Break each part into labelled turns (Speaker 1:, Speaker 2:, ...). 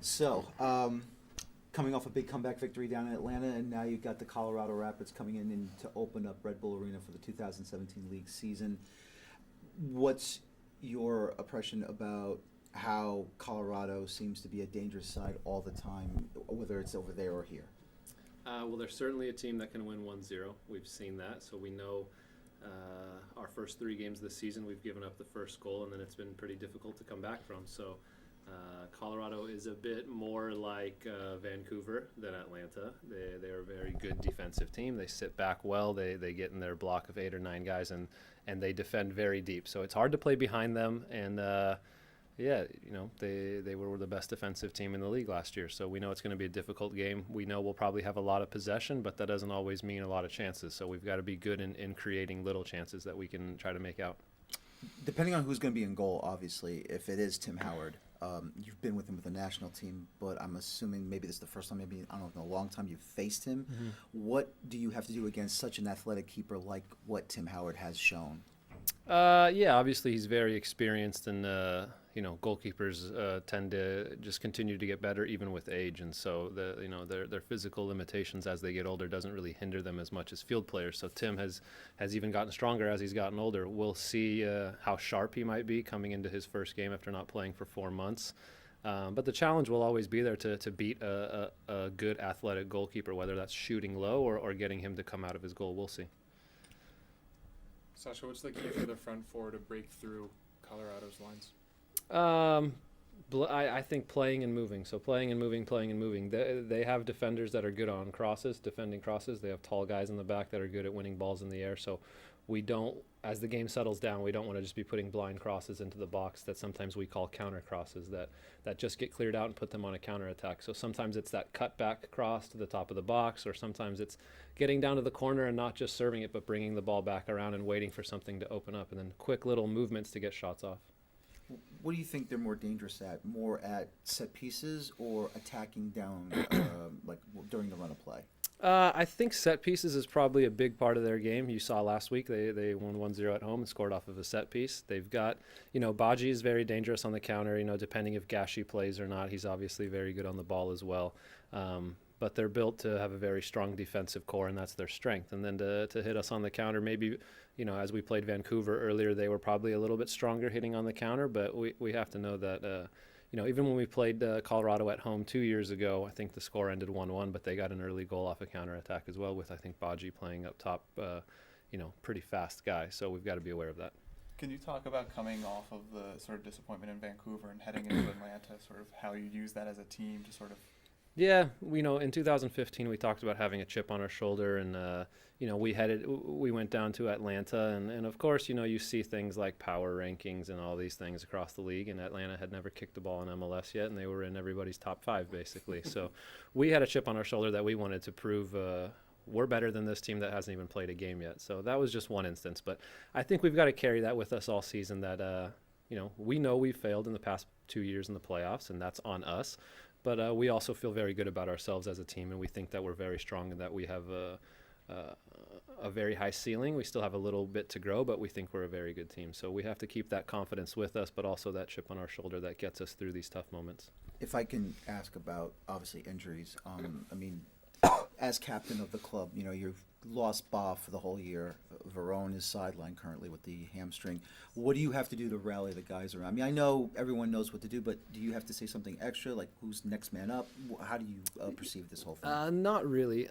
Speaker 1: So, coming off a big comeback victory down in Atlanta, and now you've got the Colorado Rapids coming in to open up Red Bull Arena for the 2017 league season. What's your impression about how Colorado seems to be a dangerous side all the time, whether it's over there or here?
Speaker 2: Well, they're certainly a team that can win 1-0. We've seen that, so we know our first three games this season, we've given up the first goal, and then it's been pretty difficult to come back from. So Colorado is a bit more like Vancouver than Atlanta. They're a very good defensive team. They sit back well. They get in their block of 8 or 9 guys, and they defend very deep. So it's hard to play behind them, and yeah, they were the best defensive team in the league last year, so we know it's going to be a difficult game. We know we'll probably have a lot of possession, but that doesn't always mean a lot of chances, so we've got to be good in creating little chances that we can try to make out.
Speaker 1: Depending on who's going to be in goal, obviously, if it is Tim Howard, you've been with him with the national team, but I'm assuming maybe this is the first time, maybe, I don't know, in a long time you've faced him. Mm-hmm. What do you have to do against such an athletic keeper like what Tim Howard has shown?
Speaker 2: Yeah, obviously he's very experienced, and goalkeepers tend to just continue to get better even with age, and so their physical limitations as they get older doesn't really hinder them as much as field players. So Tim has even gotten stronger as he's gotten older. We'll see how sharp he might be coming into his first game after not playing for 4 months. But the challenge will always be there to beat a good athletic goalkeeper, whether that's shooting low or getting him to come out of his goal. We'll see.
Speaker 3: Sasha, what's the key for the front four to break through Colorado's lines?
Speaker 2: I think playing and moving. So playing and moving. They have defenders that are good on crosses, defending crosses. They have tall guys in the back that are good at winning balls in the air. So we don't, as the game settles down, we don't want to just be putting blind crosses into the box that sometimes we call counter crosses that just get cleared out and put them on a counter attack. So sometimes it's that cut back cross to the top of the box, or sometimes it's getting down to the corner and not just serving it, but bringing the ball back around and waiting for something to open up, and then quick little movements to get shots off.
Speaker 1: What do you think they're more dangerous at? More at set pieces or attacking down, like during the run of play?
Speaker 2: I think set pieces is probably a big part of their game. You saw last week they won 1-0 at home and scored off of a set piece. They've got, Baji is very dangerous on the counter, depending if Gashi plays or not. He's obviously very good on the ball as well. But they're built to have a very strong defensive core, and that's their strength. And then to hit us on the counter, maybe, as we played Vancouver earlier, they were probably a little bit stronger hitting on the counter, but we have to know that even when we played Colorado at home 2 years ago, I think the score ended 1-1, but they got an early goal off a counterattack as well with, I think, Baji playing up top, pretty fast guy. So we've got to be aware of that.
Speaker 4: Can you talk about coming off of the sort of disappointment in Vancouver and heading into Atlanta, sort of how you use that as a team to sort of...
Speaker 2: Yeah, in 2015 we talked about having a chip on our shoulder, and we went down to Atlanta, and of course you see things like power rankings and all these things across the league, and Atlanta had never kicked the ball in MLS yet, and they were in everybody's top 5 basically. So we had a chip on our shoulder that we wanted to prove we're better than this team that hasn't even played a game yet. So that was just one instance, but I think we've got to carry that with us all season, that we know we've failed in the past 2 years in the playoffs, and that's on us. But we also feel very good about ourselves as a team, and we think that we're very strong and that we have a very high ceiling. We still have a little bit to grow, but we think we're a very good team. So we have to keep that confidence with us, but also that chip on our shoulder that gets us through these tough moments.
Speaker 1: If I can ask about, obviously, injuries. As captain of the club, you've lost Ba for the whole year. Verone is sidelined currently with the hamstring. What do you have to do to rally the guys around? I know everyone knows what to do, but do you have to say something extra, like who's next man up? How do you perceive this whole thing?
Speaker 2: Not really.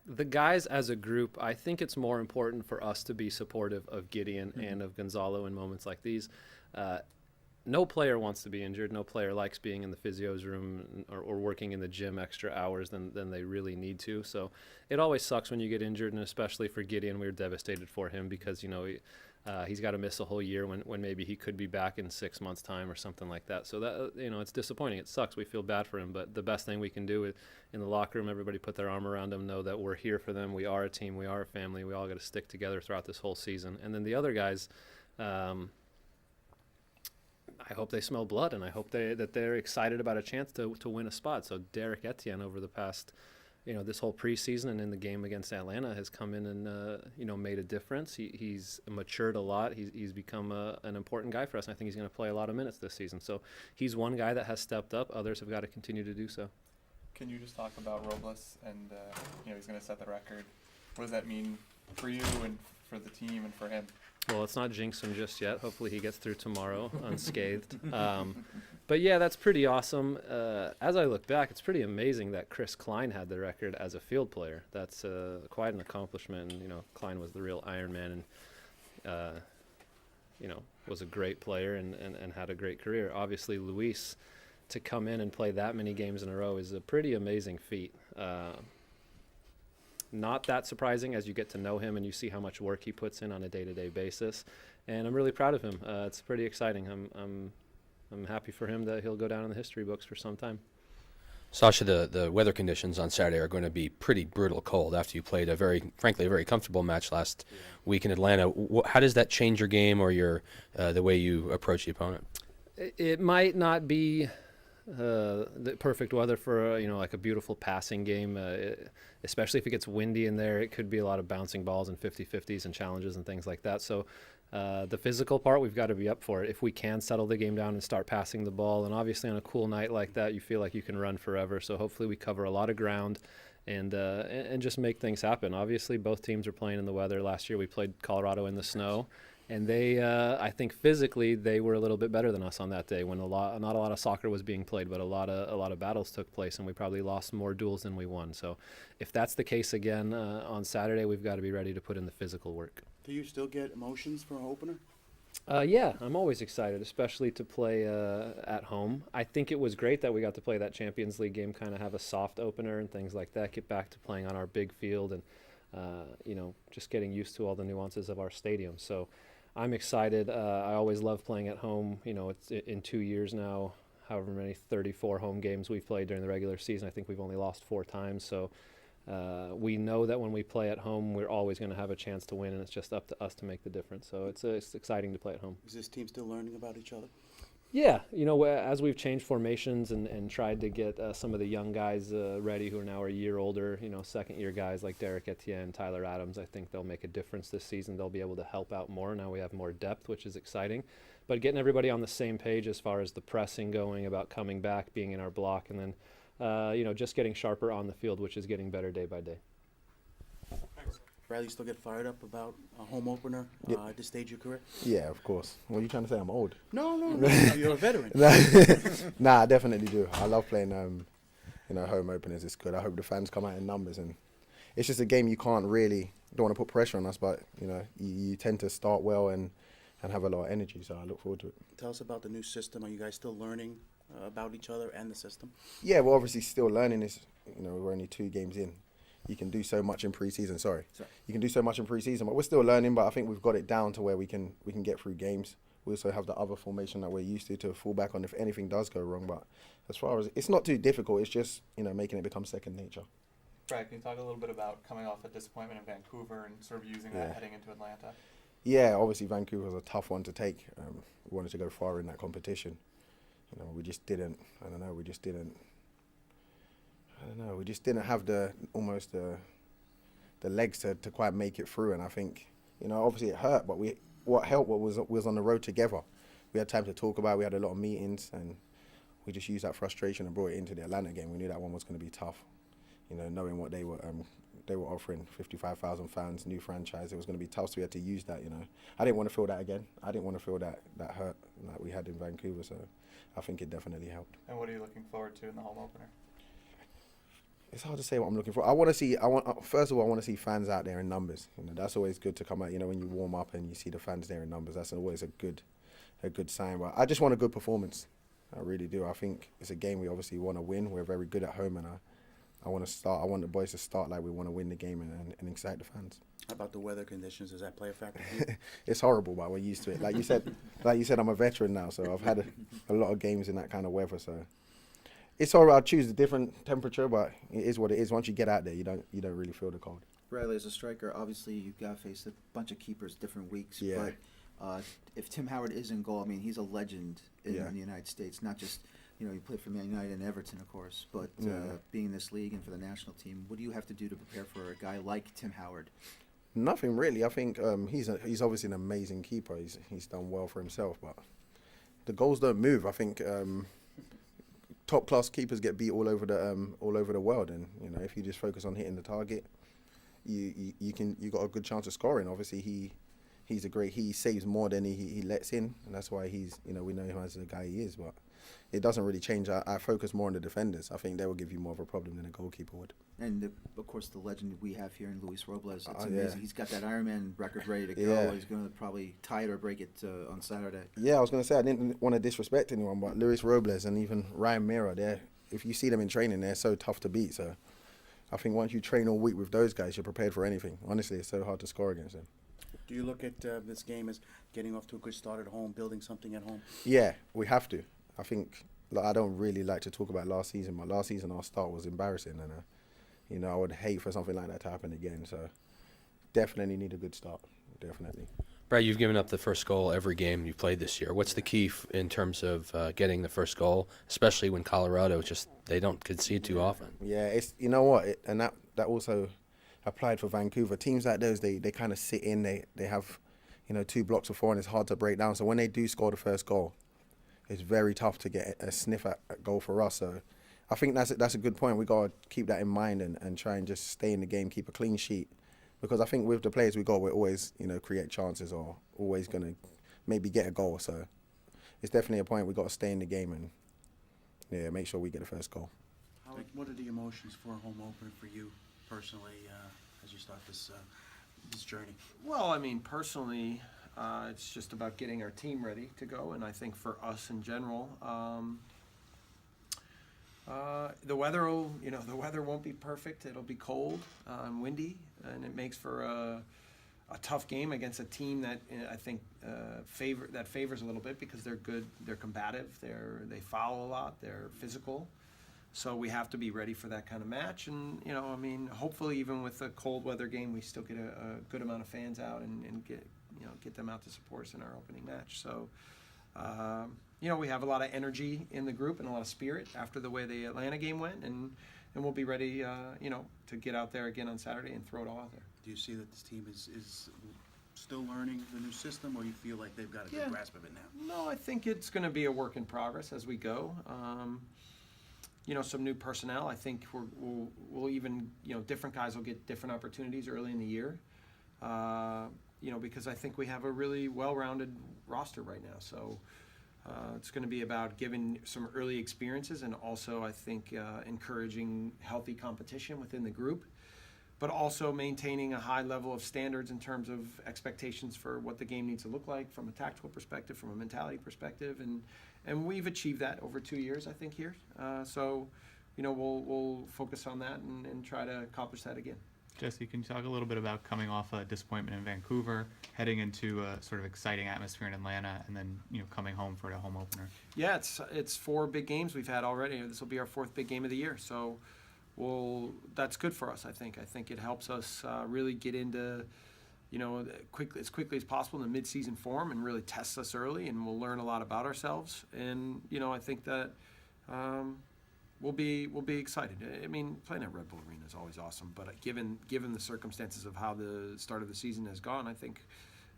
Speaker 2: The guys as a group, I think it's more important for us to be supportive of Gideon and of Gonzalo in moments like these. No player wants to be injured. No player likes being in the physio's room or working in the gym extra hours than they really need to. So it always sucks when you get injured, and especially for Gideon, we were devastated for him because, he's got to miss a whole year when maybe he could be back in 6 months' time or something like that. So that, it's disappointing. It sucks. We feel bad for him. But the best thing we can do is in the locker room, everybody put their arm around him, know that we're here for them. We are a team. We are a family. We all got to stick together throughout this whole season. And then the other guys, I hope they smell blood, and I hope that they're excited about a chance to win a spot. So Derek Etienne over the past this whole preseason and in the game against Atlanta has come in and made a difference. He's matured a lot. He's become an important guy for us, and I think he's going to play a lot of minutes this season. So he's one guy that has stepped up. Others have got to continue to do so.
Speaker 4: Can you just talk about Robles and he's going to set the record? What does that mean for you and for the team and for him?
Speaker 2: Well, let's not jinx him just yet. Hopefully he gets through tomorrow unscathed. But yeah, that's pretty awesome. As I look back, it's pretty amazing that Chris Klein had the record as a field player. That's quite an accomplishment. And, Klein was the real Iron Man and, was a great player and had a great career. Obviously, Luis, to come in and play that many games in a row is a pretty amazing feat. Not that surprising as you get to know him and you see how much work he puts in on a day-to-day basis, and I'm really proud of him. It's pretty exciting. I'm happy for him that he'll go down in the history books for some time.
Speaker 5: Sasha, the weather conditions on Saturday are going to be pretty brutal cold after you played a very comfortable match last week in Atlanta. How does that change your game or the way you approach the opponent?
Speaker 2: It might not be the perfect weather for like a beautiful passing game, especially if it gets windy in there. It could be a lot of bouncing balls and 50-50s and challenges and things like that. So the physical part, we've got to be up for it. If we can settle the game down and start passing the ball, and obviously on a cool night like that, you feel like you can run forever. So hopefully we cover a lot of ground and just make things happen. Obviously both teams are playing in the weather. Last year we played Colorado in the snow. And they, I think physically, they were a little bit better than us on that day when not a lot of soccer was being played, but a lot of battles took place, and we probably lost more duels than we won. So, if that's the case again on Saturday, we've got to be ready to put in the physical work.
Speaker 6: Do you still get emotions for an opener?
Speaker 2: Yeah, I'm always excited, especially to play at home. I think it was great that we got to play that Champions League game, kind of have a soft opener and things like that. Get back to playing on our big field and just getting used to all the nuances of our stadium. So. I'm excited. I always love playing at home. It's in 2 years now, however many 34 home games we've played during the regular season. I think we've only lost 4 times. So we know that when we play at home, we're always going to have a chance to win, and it's just up to us to make the difference. So it's exciting to play at home.
Speaker 6: Is this team still learning about each other?
Speaker 2: Yeah, as we've changed formations and tried to get some of the young guys ready who are now a year older, second-year guys like Derek Etienne, Tyler Adams, I think they'll make a difference this season. They'll be able to help out more. Now we have more depth, which is exciting. But getting everybody on the same page as far as the pressing going, about coming back, being in our block, and then, just getting sharper on the field, which is getting better day by day.
Speaker 6: Bradley, still get fired up about a home opener at this stage of your career?
Speaker 7: Yeah, of course. What are you trying to say? I'm old.
Speaker 6: No, you're a veteran.
Speaker 7: Nah, I definitely do. I love playing, home openers. It's good. I hope the fans come out in numbers, and it's just a game you don't want to put pressure on us, but you tend to start well and have a lot of energy. So I look forward to it.
Speaker 6: Tell us about the new system. Are you guys still learning about each other and the system?
Speaker 7: Yeah, we're obviously still learning this. We're only 2 games in. You can do so much in pre-season. You can do so much in pre-season, but we're still learning. But I think we've got it down to where we can get through games. We also have the other formation that we're used to fall back on if anything does go wrong. But as far as it's not too difficult, it's just making it become second nature.
Speaker 4: Brad, can you talk a little bit about coming off a disappointment in Vancouver and sort of using that heading into Atlanta?
Speaker 7: Yeah, obviously Vancouver was a tough one to take. We wanted to go far in that competition. We just didn't. I don't know. We just didn't have the legs to quite make it through. And I think, obviously it hurt, but what helped was on the road together. We had time to talk about it. We had a lot of meetings, and we just used that frustration and brought it into the Atlanta game. We knew that one was going to be tough. Knowing what they were offering, 55,000 fans, new franchise, it was going to be tough. So we had to use that. I didn't want to feel that again. I didn't want to feel that hurt that we had in Vancouver. So I think it definitely helped.
Speaker 4: And what are you looking forward to in the home opener?
Speaker 7: It's hard to say what I'm looking for. First of all, I want to see fans out there in numbers. That's always good to come out. When you warm up and you see the fans there in numbers, that's always a good sign. But I just want a good performance. I really do. I think it's a game we obviously want to win. We're very good at home, and I want to start. I want the boys to start like we want to win the game and excite the fans.
Speaker 6: How about the weather conditions? Does that play a factor for you?
Speaker 7: It's horrible, but we're used to it. Like you said, I'm a veteran now, so I've had a lot of games in that kind of weather. So. It's all right. I'll choose a different temperature, but it is what it is. Once you get out there, you don't really feel the cold.
Speaker 1: Bradley, as a striker, obviously you've got to face a bunch of keepers different weeks.
Speaker 7: Yeah.
Speaker 1: But if Tim Howard is in goal, I mean, he's a legend in the United States, not just you know, you played for Man United and Everton, of course, but being in this league and for the national team, what do you have to do to prepare for a guy like Tim Howard?
Speaker 7: Nothing really. I think he's obviously an amazing keeper. He's done well for himself, but the goals don't move. I think top class keepers get beat all over the world, and you know, if you just focus on hitting the target, you got a good chance of scoring. Obviously, he saves more than he lets in, and that's why we know him as the guy he is. But it doesn't really change. I focus more on the defenders. I think they will give you more of a problem than a goalkeeper would.
Speaker 1: And of course, the legend we have here in Luis Robles. It's
Speaker 7: Yeah.
Speaker 1: amazing. He's got that Ironman record ready to go.
Speaker 7: Yeah.
Speaker 1: He's going to probably tie it or break it on Saturday.
Speaker 7: Yeah, I was going to say I didn't want to disrespect anyone, but Luis Robles and even Ryan Mira, if you see them in training, they're so tough to beat. So I think once you train all week with those guys, you're prepared for anything. Honestly, it's so hard to score against them.
Speaker 6: Do you look at this game as getting off to a good start at home, building something at home?
Speaker 7: Yeah, we have to. I think I don't really like to talk about last season, but last season our start was embarrassing, and I would hate for something like that to happen again. So definitely need a good start. Definitely.
Speaker 5: Brad, you've given up the first goal every game you've played this year. What's the key in terms of getting the first goal, especially when Colorado they don't concede too often?
Speaker 7: Yeah, it's and that also applied for Vancouver. Teams like those, they kind of sit in. They have 2 blocks of 4, and it's hard to break down. So when they do score the first goal, it's very tough to get a sniff at goal for us. So I think that's a good point. We got to keep that in mind and try and just stay in the game, keep a clean sheet. Because I think with the players we got, we're always, create chances or always going to maybe get a goal. So it's definitely a point we got to stay in the game and make sure we get the first goal.
Speaker 6: What are the emotions for a home opener for you personally as you start this journey?
Speaker 8: Well, I mean, personally, it's just about getting our team ready to go, and I think for us in general, the weather won't be perfect. It'll be cold and windy, and it makes for a tough game against a team that I think favors a little bit because they're good, they're combative, they foul a lot, they're physical. So we have to be ready for that kind of match, and hopefully even with a cold weather game, we still get a good amount of fans out and get them out to support us in our opening match. So, we have a lot of energy in the group and a lot of spirit after the way the Atlanta game went, and we'll be ready, to get out there again on Saturday and throw it all out there.
Speaker 6: Do you see that this team is still learning the new system, or you feel like they've got a good grasp of it now?
Speaker 8: No, I think it's going to be a work in progress as we go. Some new personnel. I think we'll even, different guys will get different opportunities early in the year. Because I think we have a really well-rounded roster right now. So it's going to be about giving some early experiences and also, I think, encouraging healthy competition within the group, but also maintaining a high level of standards in terms of expectations for what the game needs to look like from a tactical perspective, from a mentality perspective. And we've achieved that over 2 years, I think, here. So we'll focus on that and try to accomplish that again.
Speaker 9: Jesse, can you talk a little bit about coming off a disappointment in Vancouver, heading into a sort of exciting atmosphere in Atlanta, and then coming home for the home opener?
Speaker 8: Yeah, it's 4 big games we've had already. This will be our 4th big game of the year, so that's good for us. I think it helps us really get into as quickly as possible in the mid-season form and really test us early, and we'll learn a lot about ourselves. And I think that. We'll be excited. I mean, playing at Red Bull Arena is always awesome, but given the circumstances of how the start of the season has gone, I think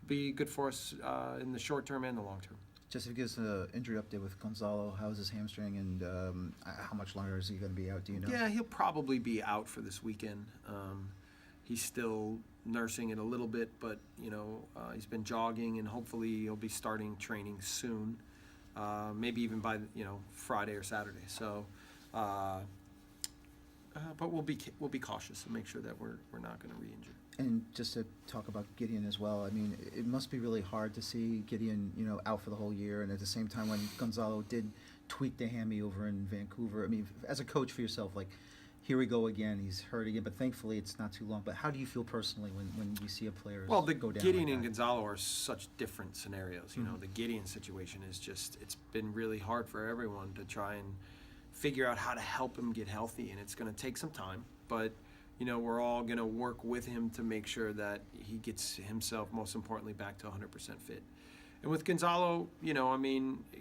Speaker 8: it'll be good for us in the short term and the long term.
Speaker 1: Just to give us an injury update with Gonzalo, how's his hamstring and how much longer is he going to be out? Do you know?
Speaker 8: Yeah, he'll probably be out for this weekend. He's still nursing it a little bit, but he's been jogging, and hopefully he'll be starting training soon, maybe even by Friday or Saturday. So. But we'll be cautious and make sure that we're not going to re-injure.
Speaker 1: And just to talk about Gideon as well, I mean, it must be really hard to see Gideon, out for the whole year, and at the same time when Gonzalo did tweak the hammy over in Vancouver. I mean, as a coach for yourself, like, here we go again, he's hurt again, but thankfully it's not too long. But how do you feel personally when you see a player go down?
Speaker 8: Gideon
Speaker 1: like
Speaker 8: and
Speaker 1: that?
Speaker 8: Gonzalo are such different scenarios. The Gideon situation is just, it's been really hard for everyone to try and figure out how to help him get healthy, and it's going to take some time, but we're all going to work with him to make sure that he gets himself, most importantly, back to 100% fit. And with Gonzalo,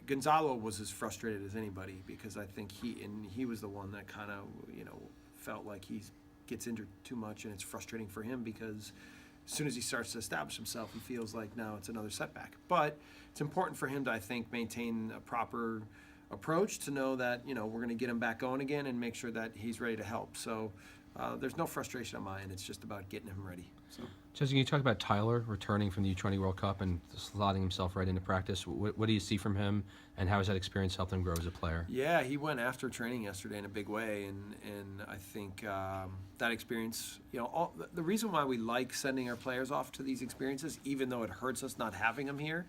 Speaker 8: Gonzalo was as frustrated as anybody because I think he was the one that kind of, felt like he gets injured too much, and it's frustrating for him because as soon as he starts to establish himself, he feels like now it's another setback. But it's important for him to, I think, maintain a proper approach to know that, we're going to get him back going again and make sure that he's ready to help. So there's no frustration on my end. It's just about getting him ready. So.
Speaker 5: Jessica, you talked about Tyler returning from the U20 World Cup and slotting himself right into practice. What do you see from him, and how has that experience helped him grow as a player?
Speaker 8: Yeah, he went after training yesterday in a big way, and I think that experience, the reason why we like sending our players off to these experiences, even though it hurts us not having them here,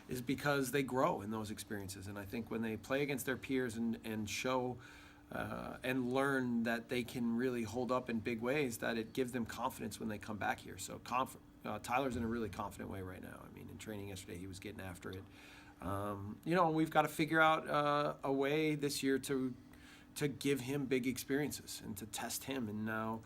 Speaker 8: is because they grow in those experiences. And I think when they play against their peers and show and learn that they can really hold up in big ways, that it gives them confidence when they come back here. So Tyler's in a really confident way right now. I mean, in training yesterday, he was getting after it. We've got to figure out a way this year to give him big experiences and to test him. And now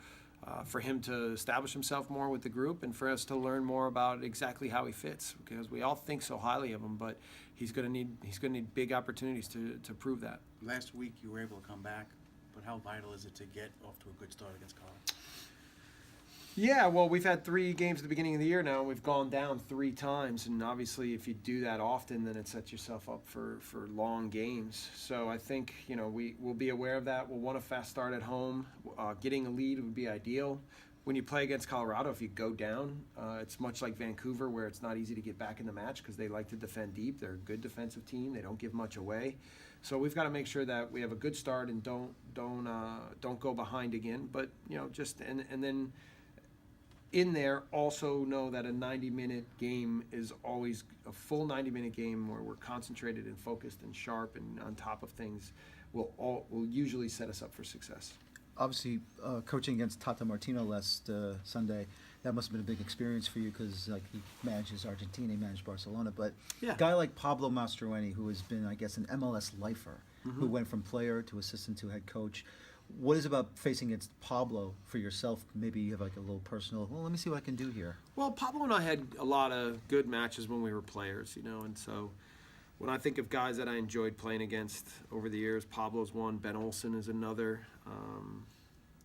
Speaker 8: for him to establish himself more with the group and for us to learn more about exactly how he fits, because we all think so highly of him, but he's going to need big opportunities to prove that.
Speaker 6: Last week you were able to come back, but how vital is it to get off to a good start against Colorado?
Speaker 8: Yeah, well, we've had 3 games at the beginning of the year now, and we've gone down 3 times. And obviously, if you do that often, then it sets yourself up for long games. So I think, we'll be aware of that. We'll want a fast start at home. Getting a lead would be ideal. When you play against Colorado, if you go down, it's much like Vancouver, where it's not easy to get back in the match because they like to defend deep. They're a good defensive team. They don't give much away. So we've got to make sure that we have a good start and don't go behind again. But and then in there also know that a 90-minute game is always a full 90-minute game where we're concentrated and focused and sharp and on top of things will usually set us up for success.
Speaker 1: Obviously, coaching against Tata Martino last Sunday, that must have been a big experience for you because he manages Argentina, he managed Barcelona. But
Speaker 8: Yeah.
Speaker 1: a guy like Pablo Mastroeni, who has been, I guess, an MLS lifer, who went from player to assistant to head coach. What is it about facing against Pablo for yourself? Maybe you have like a little personal, let me see what I can do here.
Speaker 8: Well, Pablo and I had a lot of good matches when we were players, and so when I think of guys that I enjoyed playing against over the years, Pablo's one, Ben Olsen is another.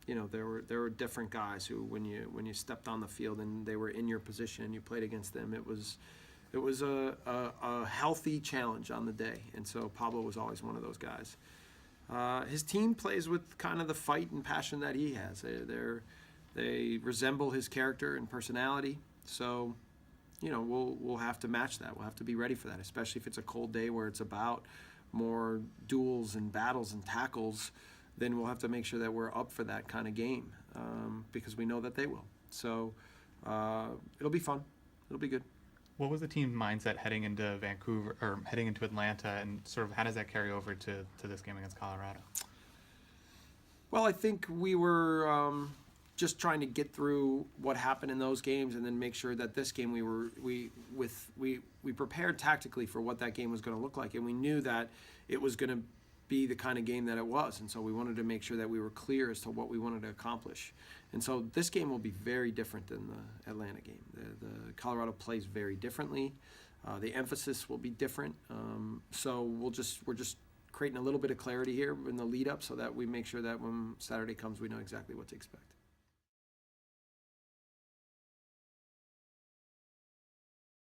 Speaker 8: There were different guys who, when you stepped on the field and they were in your position and you played against them, it was a healthy challenge on the day, and so Pablo was always one of those guys. His team plays with kind of the fight and passion that he has. They resemble his character and personality. So, we'll have to match that. We'll have to be ready for that, especially if it's a cold day where it's about more duels and battles and tackles. Then we'll have to make sure that we're up for that kind of game because we know that they will. So it'll be fun. It'll be good.
Speaker 9: What was the team's mindset heading into Vancouver or heading into Atlanta, and sort of how does that carry over to this game against Colorado?
Speaker 8: Well, I think we were just trying to get through what happened in those games, and then make sure that this game we prepared tactically for what that game was going to look like, and we knew that it was going to be the kind of game that it was, and so we wanted to make sure that we were clear as to what we wanted to accomplish. And so this game will be very different than the Atlanta game. The Colorado plays very differently. The emphasis will be different. So we're just creating a little bit of clarity here in the lead up so that we make sure that when Saturday comes, we know exactly what to expect.